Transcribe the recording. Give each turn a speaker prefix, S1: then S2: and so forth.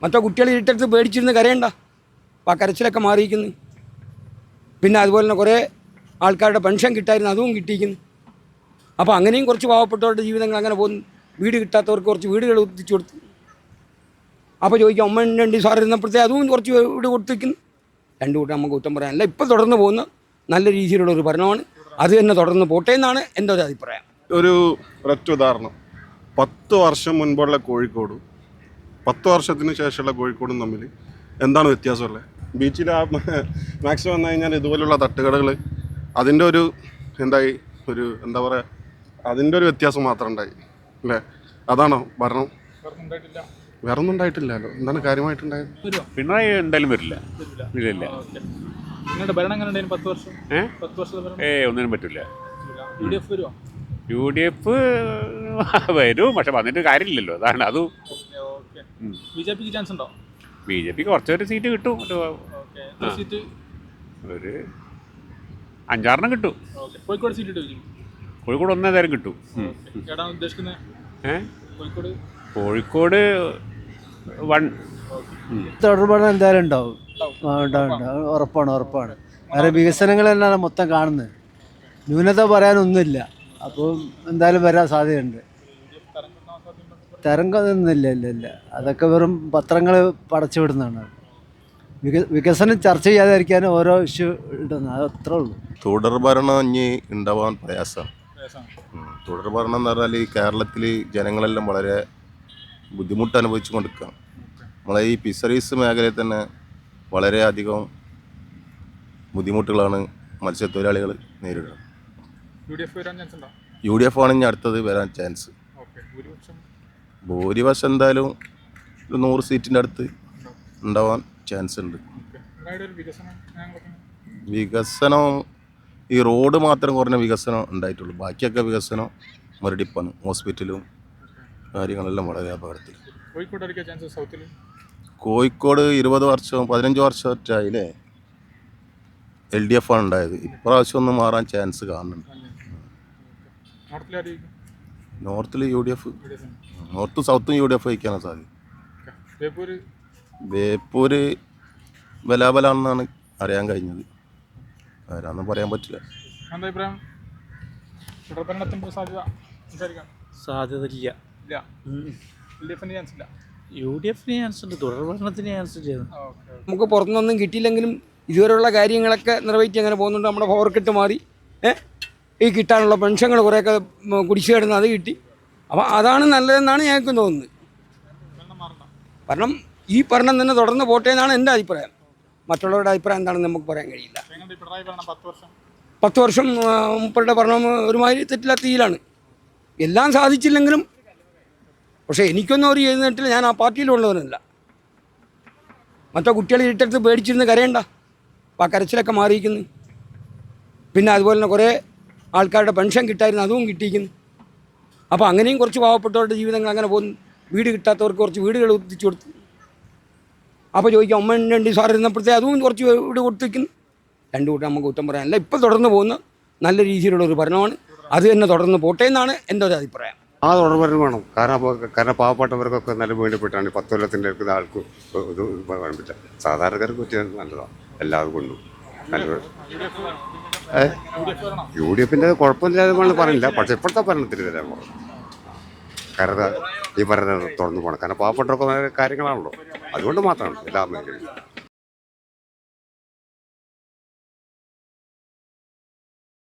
S1: മറ്റോ കുട്ടികൾ ഇരുട്ടടുത്ത് പേടിച്ചിരുന്ന് കരയണ്ട. അപ്പോൾ ആ കരച്ചിലൊക്കെ മാറിയിരിക്കുന്നു. പിന്നെ അതുപോലെ തന്നെ കുറേ ആൾക്കാരുടെ പെൻഷൻ കിട്ടായിരുന്നു, അതും കിട്ടിയിരിക്കുന്നു. അപ്പോൾ അങ്ങനെയും കുറച്ച് പാവപ്പെട്ടവരുടെ ജീവിതങ്ങൾ അങ്ങനെ പോകുന്നു. വീട് കിട്ടാത്തവർക്ക് കുറച്ച് വീടുകൾ എത്തിച്ചു കൊടുത്തു. അപ്പോൾ ചോദിക്കാം ഉമ്മൻചാണ്ടി സാർ ഇരുന്നപ്പോഴത്തേ അതും കുറച്ച് വീട് കൊടുത്തിരിക്കുന്നു. രണ്ടു കൂട്ടം നമുക്ക് കുറ്റം പറയാനല്ല. ഇപ്പോൾ തുടർന്ന് പോകുന്ന നല്ല രീതിയിലുള്ള ഒരു ഭരണമാണ്. അത് തന്നെ തുടർന്ന് പോട്ടെ എന്നാണ് എൻ്റെ ഒരു അഭിപ്രായം.
S2: ഒരു ഒരൊറ്റ ഉദാഹരണം, 10 വർഷം മുൻപുള്ള കോഴിക്കോടും 10 വർഷത്തിന് ശേഷമുള്ള കോഴിക്കോടും തമ്മിൽ എന്താണ് വ്യത്യാസമുള്ളത്? ബീച്ചിൽ മാക്സിമം വന്നു കഴിഞ്ഞാൽ ഇതുപോലുള്ള തട്ടുകടകൾ അതിൻ്റെ ഒരു എന്താ പറയുക, അതിൻ്റെ ഒരു വ്യത്യാസം മാത്രം ഉണ്ടായി അല്ലേ? അതാണോ ഭരണം? വേറെ ഒന്നും ഉണ്ടായിട്ടില്ലല്ലോ. എന്താണ് കാര്യമായിട്ടുണ്ടായത്?
S3: പിണറായി എന്തായാലും വരില്ല. ഇല്ല. ഒന്നിനും പറ്റില്ല. UDF വരും, പക്ഷെ വന്നിട്ട് കാര്യമില്ലല്ലോ. അതാണ് അത്. BJP കുറച്ചൊരു സീറ്റ് കിട്ടും. ഒരു 5-6 കിട്ടും. കോഴിക്കോട് ഒന്നേതായാലും കിട്ടും. കോഴിക്കോട് 1
S4: തുടർഭരണം എന്തായാലും ഉണ്ടാവും. ഉറപ്പാണ്. വേറെ വികസനങ്ങൾ തന്നെയാണ് മൊത്തം കാണുന്നത്. ന്യൂനത പറയാനൊന്നുമില്ല. അപ്പോൾ എന്തായാലും വരാൻ സാധ്യതയുണ്ട്. തരംഗമൊന്നുമില്ല. അതൊക്കെ വെറും പത്രങ്ങൾ പടച്ചു വിടുന്നതാണ്. വികസനം ചർച്ച ചെയ്യാതിരിക്കാൻ ഓരോ ഇഷ്യൂ ഇടുന്നത്, അത് അത്രേ ഉള്ളൂ.
S5: തുടർഭരണം ഇനി ഉണ്ടാവാൻ പ്രയാസമാണ്. തുടർഭരണം എന്ന് പറഞ്ഞാൽ ഈ കേരളത്തിൽ ജനങ്ങളെല്ലാം വളരെ ബുദ്ധിമുട്ട് അനുഭവിച്ചു കൊണ്ടിരിക്കുകയാണ്. നമ്മളെ ഈ ഫിഷറീസ് മേഖലയിൽ തന്നെ വളരെയധികം ബുദ്ധിമുട്ടുകളാണ് മത്സ്യത്തൊഴിലാളികൾ നേരിടുന്നത്. UDF ആണ് ഇനി അടുത്തത് വരാൻ ചാൻസ്. ഭൂരിപക്ഷം എന്തായാലും 100 സീറ്റിൻ്റെ അടുത്ത് ഉണ്ടാവാൻ ചാൻസ് ഉണ്ട്. വികസനം ഈ റോഡ് മാത്രം കുറഞ്ഞ വികസനം ഉണ്ടായിട്ടുള്ളൂ. ബാക്കിയൊക്കെ വികസനം മരടിപ്പാണ്. ഹോസ്പിറ്റലും കാര്യങ്ങളെല്ലാം വളരെ അപകടത്തിൽ. കോഴിക്കോട് 20 വർഷം 15 വർഷമായില്ലേ LDF ആണ് ഉണ്ടായത്. ഇപ്രാവശ്യം ഒന്ന് മാറാൻ ചാൻസ് കാണുന്നുണ്ട്. നോർത്തിൽ UDF, നോർത്തും സൗത്തും UDF വഹിക്കാനാണ് സാധ്യത. ബേപ്പൂര് ബലാബലാണെന്നാണ് അറിയാൻ കഴിഞ്ഞത്. ആരാന്നും പറയാൻ പറ്റില്ല.
S6: സാധ്യതയില്ല. UDF-ന് ചാൻസ് ഉണ്ട്, തുടർഭരണത്തിന് ചാൻസ് ഇല്ല.
S1: നമുക്ക് പുറത്തുനിന്നൊന്നും കിട്ടിയില്ലെങ്കിലും ഇതുവരെയുള്ള കാര്യങ്ങളൊക്കെ നിറവേറ്റി അങ്ങനെ പോകുന്നുണ്ട്. നമ്മുടെ പവർ കട്ട് മാറി ഈ കിട്ടാനുള്ള പെൻഷനുകൾ കുറേയൊക്കെ കുടിശ്ശിക കിടന്ന് അത് കിട്ടി. അപ്പോൾ അതാണ് നല്ലതെന്നാണ് ഞങ്ങൾക്ക് തോന്നുന്നത്. കാരണം ഈ ഭരണം തന്നെ തുടർന്ന് പോട്ടെ എന്നാണ് എൻ്റെ അഭിപ്രായം. മറ്റുള്ളവരുടെ അഭിപ്രായം എന്താണെന്ന് നമുക്ക് പറയാൻ കഴിയില്ല. 10 വർഷം മുപ്പരുടെ ഭരണം ഒരുമാതിരി തെറ്റില്ലാത്ത രീതിയിലാണ്. എല്ലാം സാധിച്ചില്ലെങ്കിലും, പക്ഷേ എനിക്കൊന്നും ഒരു ചെയ്തിട്ടില്ല. ഞാൻ ആ പാർട്ടിയിലുള്ളവനല്ല. മറ്റോ കുട്ടികൾ ഇരുട്ടടുത്ത് പേടിച്ചിരുന്ന് കരയണ്ട. അപ്പോൾ ആ കരച്ചിലൊക്കെ മാറിയിരിക്കുന്നു. പിന്നെ അതുപോലെ തന്നെ കുറേ ആൾക്കാരുടെ പെൻഷൻ കിട്ടായിരുന്നു, അതും കിട്ടിയിരിക്കുന്നു. അപ്പോൾ അങ്ങനെയും കുറച്ച് പാവപ്പെട്ടവരുടെ ജീവിതങ്ങൾ അങ്ങനെ പോകുന്നു. വീട് കിട്ടാത്തവർക്ക് കുറച്ച് വീടുകൾ എത്തിച്ചു കൊടുത്തു. അപ്പോൾ ചോദിക്കാം ഉമ്മൻചാണ്ടി സാർ ഇരുന്നപ്പോഴത്തേ അതും കുറച്ച് വീട് കൊടുത്തിരിക്കുന്നു. രണ്ടു കൂട്ടം നമുക്ക് കുറ്റം പറയാനല്ല. ഇപ്പോൾ തുടർന്ന് പോകുന്ന നല്ല രീതിയിലുള്ള ഒരു ഭരണമാണ്. അത് തന്നെ തുടർന്ന് പോട്ടെ എന്നാണ് എൻ്റെ ഒരു അഭിപ്രായം.
S7: ആ തുടർഭരണം വേണം. കാരണം പാവപ്പെട്ടവർക്കൊക്കെ നല്ല വേണ്ടപ്പെട്ടാണ് 10 കൊല്ലത്തിൻ്റെ എടുക്കുന്ന ആൾക്ക് ഇത് പറയാൻ പറ്റില്ല. സാധാരണക്കാർക്ക് പറ്റിയ നല്ലതാണ് എല്ലാവരും കൊണ്ടും. UDF-ൻ്റെ കുഴപ്പമില്ലാതെ പറയില്ല. പക്ഷേ ഇപ്പോഴത്തെ ഭരണത്തിന് തരാൻ പോകും. കാരണം ഈ ഭരണം തുറന്നു പോകണം. കാരണം പാവപ്പെട്ടവർക്ക് കാര്യങ്ങളാണല്ലോ. അതുകൊണ്ട് മാത്രമാണ് എല്ലാ മേഖലയും.